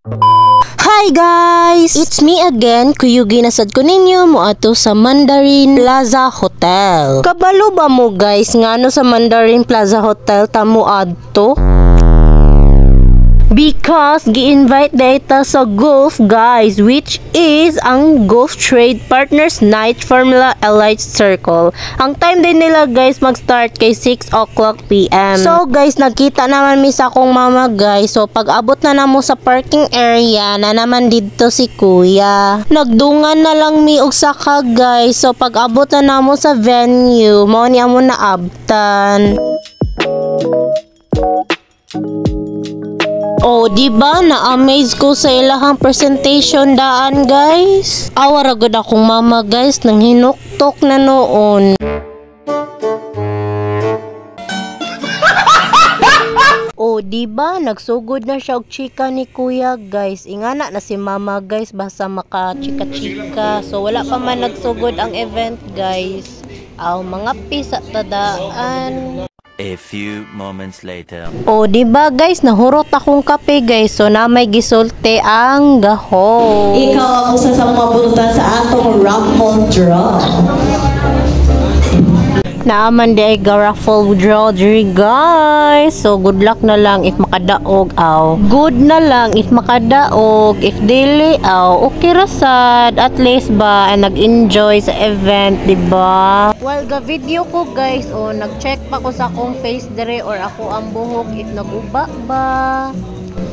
Hi guys! It's me again, Kuyugi nasad ko ninyo mo ato sa Mandarin Plaza Hotel. Kabalo ba mo guys ngano sa Mandarin Plaza Hotel tamo adto? Because gi-invite data sa golf guys, which is ang Golf Trade Partners Night Formula Elite Circle. Ang time din nila guys mag-start kay 6 o'clock PM. So guys, nagkita naman mi sa akong mama guys. So pag abot na namo sa parking area na naman dito si kuya. Nagdungan na lang mi og saka guys. So pag abot na namo sa venue, mao ni amo na abtan. Oh, diba? Na-amaze ko sa ilahang presentation daan, guys. Awara gud akong mama, guys, nang hinuktok na noon. Oh, diba? Nagsugod na siya og chika ni kuya, guys. Ingana na si mama, guys, basta maka-chika-chika. So, wala pa man nagsugod ang event, guys. Aw, mga pisa tadaan. A few moments later. Oh, diba guys, nahurot akong kape guys. So na may gisulti ang gaho. Ikaw ang usa sa mga bunutan sa atong raffle draw. Naaman di ay raffle draw diri guys. So good luck na lang if makadaog aw. Good na lang if makadaog. If dili aw, okay ra sad. At least ba ay nag-enjoy sa event, diba? Well, ga video ko guys, oh nag-check pa ko sa akong face dire or ako ang buhok if naguba ba.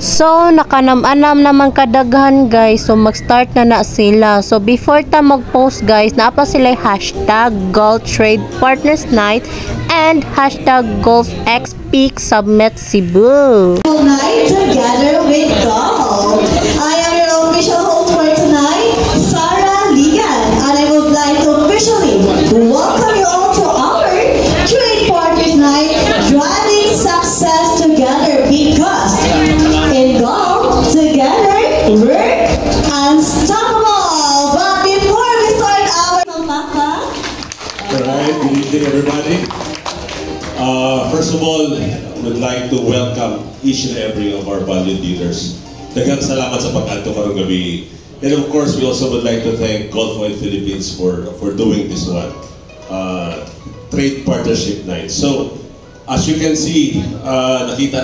So, nakanam-anam naman kadaghan guys. So, mag-start na sila. So, before ta mag-post guys, naapa sila hashtag Golf Trade Partners Night and hashtag Golf X Peak Summit Cebu. Night together with golf. I am your official host for tonight, Sarah Ligan, and I would like to officially welcome you all to our Trade Partners Night, driving success together because in golf, together, we're unstoppable. But before we start our Alright, good evening everybody. First of all, we'd like to welcome each and every of our valued leaders. Daghang salamat sa pag-adto karong gabi. And of course, we also would like to thank Golf Oil Philippines for doing this one. Trade Partnership Night. So, as you can see, nakita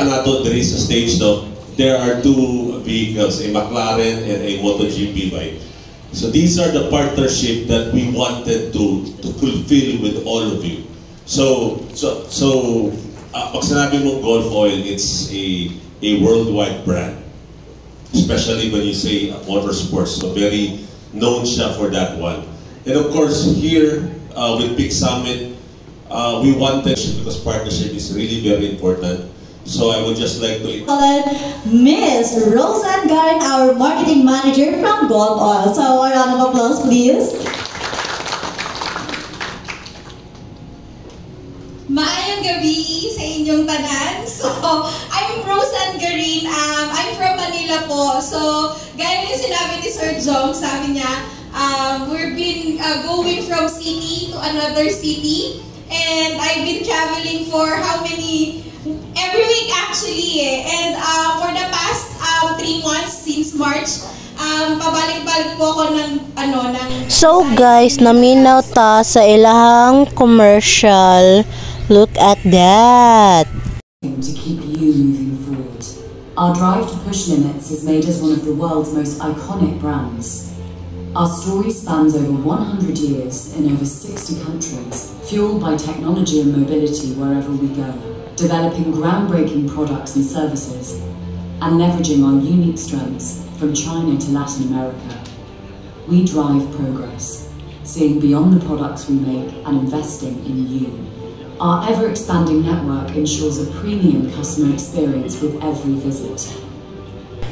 nato there is a stage though. There are two vehicles, a McLaren and a MotoGP bike. So these are the partnership that we wanted to fulfill with all of you. So pag sinabi mo Golf Oil, it's a worldwide brand. Especially when you say motorsports, so very known siya for that one. And of course here with Peak Summit, we wanted, because partnership is really very important. So I would just like to Miss Roseanne Garn, our marketing manager from Golf Oil. So a round of applause, please. Maayong gabi sa inyong tanan. So, I'm Roseanne Garin. I'm from Manila po. So, gaya yung sinabi ni Sir Jong, sabi niya, we've been going from city to another city. And I've been traveling for how many? Every week actually eh. And for the past 3 months since March, pabalik-balik po ako ng So guys, naminaw ta sa ilahang commercial. Look at that. To keep you moving forward. Our drive to push limits has made us one of the world's most iconic brands. Our story spans over 100 years in over 60 countries, fueled by technology and mobility wherever we go, developing groundbreaking products and services, and leveraging our unique strengths from China to Latin America. We drive progress, seeing beyond the products we make and investing in you. Our ever-expanding network ensures a premium customer experience with every visit.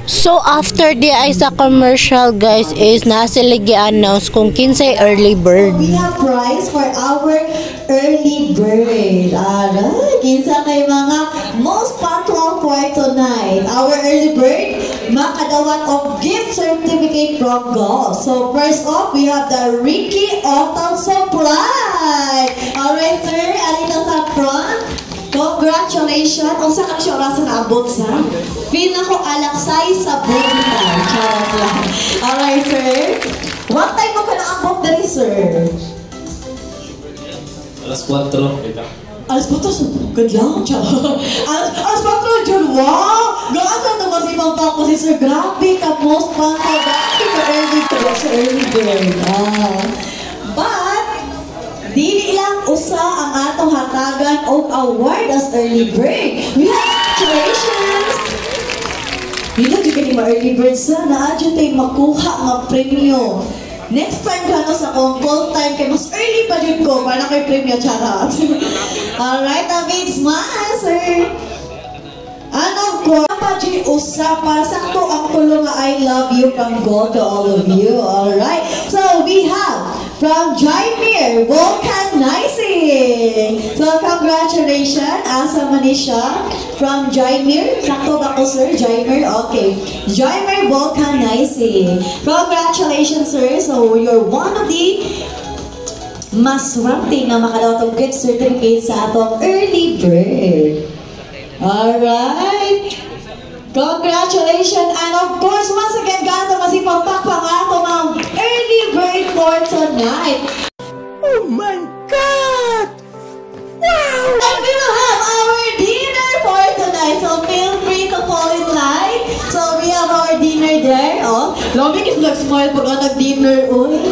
So after the ay sa commercial guys is nasili gi-announce kung kinsay early bird. We have prize for our early bird. Kinsa kay mga most punctual for tonight. Our early bird makadawat of gift certificate from Golf. So first off, we have the Ricky Auto Supply. Alright sir, alito sa front. Go congratulations. Kung saan ka na siya orasan na abot sa? Feel na ko alaksay sa buntay. Charot lang. Alright, sir. What time mo ka na abot dali, sir? Alas 4. Alas 4, good lang. Alas 4, John, wow! Gaasan na masipang pa ko si Sir. Grabe ka, most fun ka. Grabe ka, early bird. But, dili lang usa ang atong hatagan o award as early bird. Congratulations! Dili dyan ka ni ma-early bird sa naadyo tayo makuha ng premyo. Next time ka no sa kong call time kay mas early pa dyan ko para kay premyo, charot. Alright, David, smile, sir. Ano ko? Paji usa para sakto ang tulong nga I love you from God to all of you. Alright. So we have from Jaimir Vulcanizing. So congratulations. Asa man ni siya? From Jaimir. Sakto ba ko, sir? Jaimir? Okay. Jaimir Vulcanizing. Congratulations, sir. So you're one of the maswerte nga makadaotong gift certificate sa atong early bird. Alright. Congratulations. And of course, once again, ganito masipang pakpang ato ng early bird for tonight. Oh my God! Wow! And we will have our dinner for tonight. So feel free to fall in line. So we have our dinner there. Oh, Lomik is nag-smile pag nag-dinner. Uy.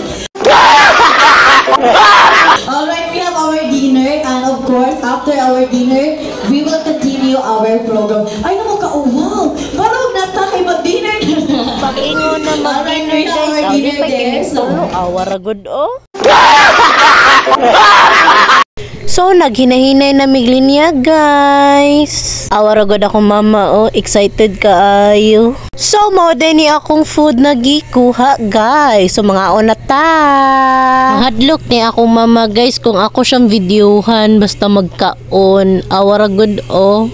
Alright, we have our dinner, and of course, after our dinner, we will continue our program. Ay, naman ka, oh wow! Parang natahay mag-dinner na. Pag-ingon na mag-dinner, we have our dinner there. So, awara good, oh. So, naghinahinay na miglinya, guys. Awara good ako, mama, oh. Excited kaayo. So, mo din ni akong food na gikuha, guys. So, mga onata. Hadlok ni akong mama, guys, kung ako siyang videohan, basta magkaon. Awara good, oh.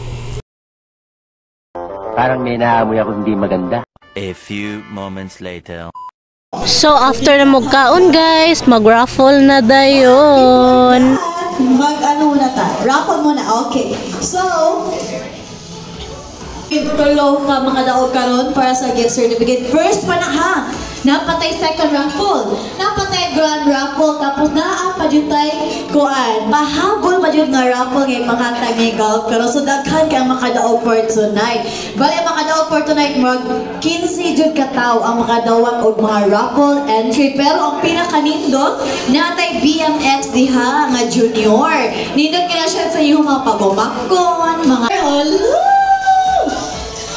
Parang may naamoy ako hindi maganda. A few moments later. So, after na magkaon, guys, mag-raffle na dayon. Mag-ano muna ta? Raffle muna. Okay. So, tulo ka mga daog karon para sa gift certificate. First pa na ha. Napatay second raffle. Napatay grand raffle. Tapos naapa dyan tayo kuan. Pahabol pa dyan nga raffle ngayon mga tangigaw. Pero so daghan kang makadaog for tonight. Bale makadaog for tonight mag 15 dyan kataw ang makadawag og mga raffle entry. Pero ang pinakanindot natay BMX diha nga junior. Nindot ka na siya sa iyong mga pagumakon, mga hello!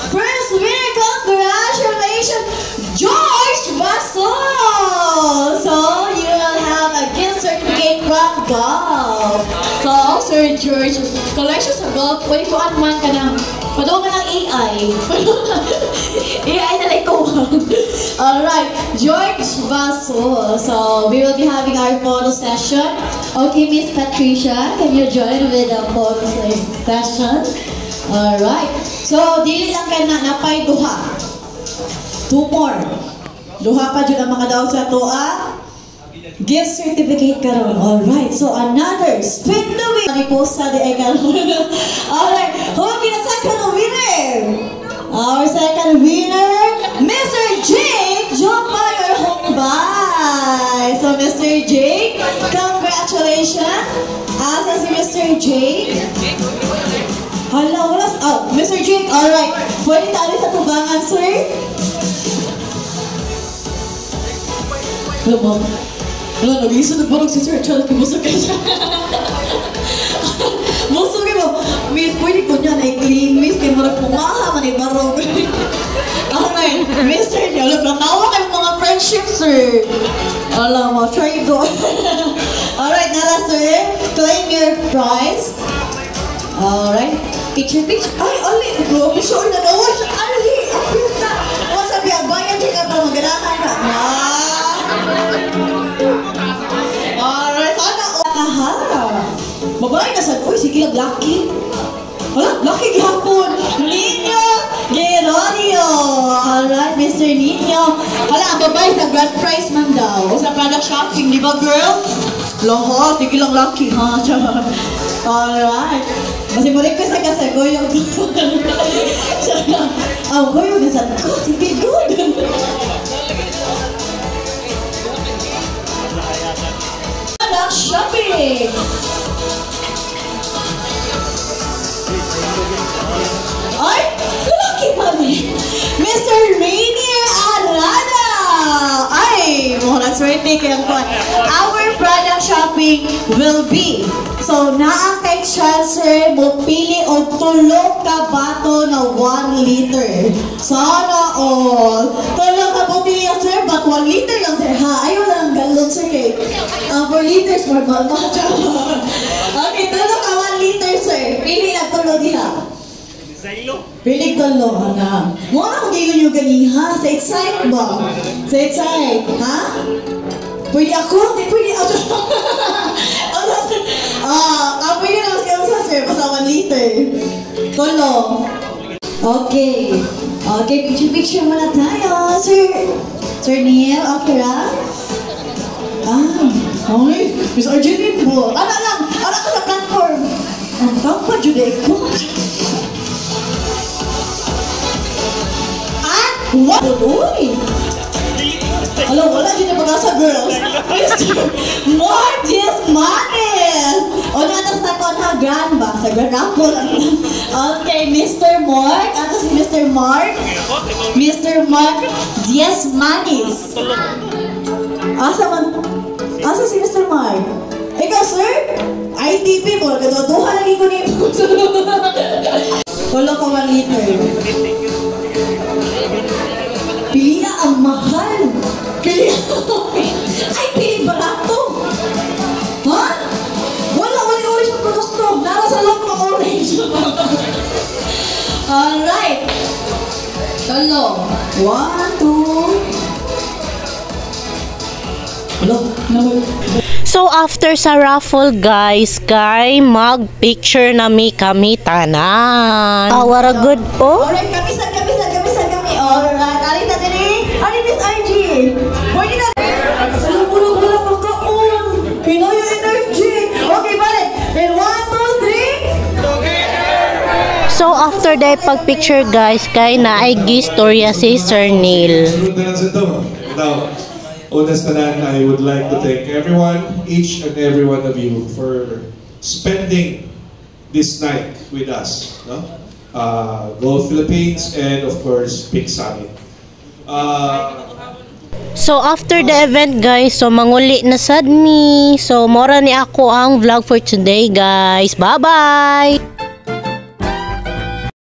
First winner, congratulations, George Basol! So, you will have a gift certificate from Golf. So, Sir George, collection sa Golf, pwede ko man ka ng, padungan ng AI. AI na like ko. Alright, George Basol. So, we will be having our photo session. Okay, Miss Patricia, can you join with the photo session? Alright. So, dili lang kayo na napay duha. 2 more. Duha pa dyan ang mga daw sa toa. Gift certificate karon. Alright. So, another spin the wheel. Mariposa di ay karon. Alright. Who will be the second winner? Our second winner, Mr. Jake Jombayer Hongbay. So, Mr. Jake, congratulations. Asa si Mr. Jake? Hala, wala. Oh, Mr. Jake, alright. Pwede tayo sa tubangan, sir? Hello, ma'am. Hello, nag-iisa nagbarog si Sir Charles. Kimusok ka siya. Musok ka mo. Miss, pwede ko niya na-clean. Miss, kayo mo nagpumaha man ibarog. Alright, Mr. Jake, natawa kayo mga friendship, sir. Alam mo, try to. Alright, nara, sir. Claim your prize. Alright. Picture. Ay, ali. Grabe siya. Nagawa siya. Ali. Apil na. O, sabi, bayan siya ka pa. Maganahan ka. Alright. Sana. Aha. Babae na sa. Uy, sige lang. Lucky. Wala. Lucky gihapon. Nino Geronio. Alright, Mr. Nino. Wala, ang babae sa grand prize man daw. Sa product shopping. Di ba, girl? Lahat. Sige lang. Lucky, ha? Alright. Kasi Kasi ma-request ka sa goyong ko. Ang goyong na sa ko, sige good. Anak shopping! Ay, lalaki pa ni Mr. Rainier Arada! Ay, mukhang swerte kayang kuwan. Our product shopping will be, so naa kay transfer mo pili o tulog ka bato na 1 liter. Sana all. Tulog ka po pili sir, but 1 liter lang sir ha. Ayaw lang galon sir kay 4 liters more bato. Okay, tulog ka 1 liter sir. Pili na tulog diha. Pili tulo, anak. Muna kung gigon yung ganiha. Sa excite ba? Sa excite, ha? Pwede ako? Hindi pwede ako. Pwede na mas sa sir. Basta 1 liter. Tulo. Okay. Okay, picture muna tayo. Sir Neil, okay ra? Okay. Miss Arjeline po. Anak lang. Anak ko sa platform. Ang kapag juday ko. What? Uy! Alam, wala dito pag-asa, girls. Mr. Mark Jesmanes! O, natas na ko na gan ba? Sa Garapol. Okay, Mr. Mark. Ato si Mr. Mark. Mr. Mark Jesmanes. Asa si Mr. Mark? Ikaw, sir? ITP mo. Nagaduduhan lagi ko nito. Tulo ka 1 liter. Pili na ang mahal. Pili ay, pili barato. Ha? Wala orange ang produkto. Nara sa loob ng orange. Alright. Talo. 1, 2. Hello? So after sa raffle guys, kay mag-picture na kami tanan. What a good po. Alright, kami. Alright, alin natin eh. Alin Miss RG. Pwede na. Wala makaon. Pinoy yung energy. Okay, balik. And 1, 2, 3. So after that pag-picture guys, kay naay gistorya si Sir Neil. Now, honest na I would like to thank everyone, each and every one of you for spending this night with us. No? Go Philippines and of course Pink Summit. So after the event guys, so manguli na sad mi. So mora ni ako ang vlog for today guys. Bye bye.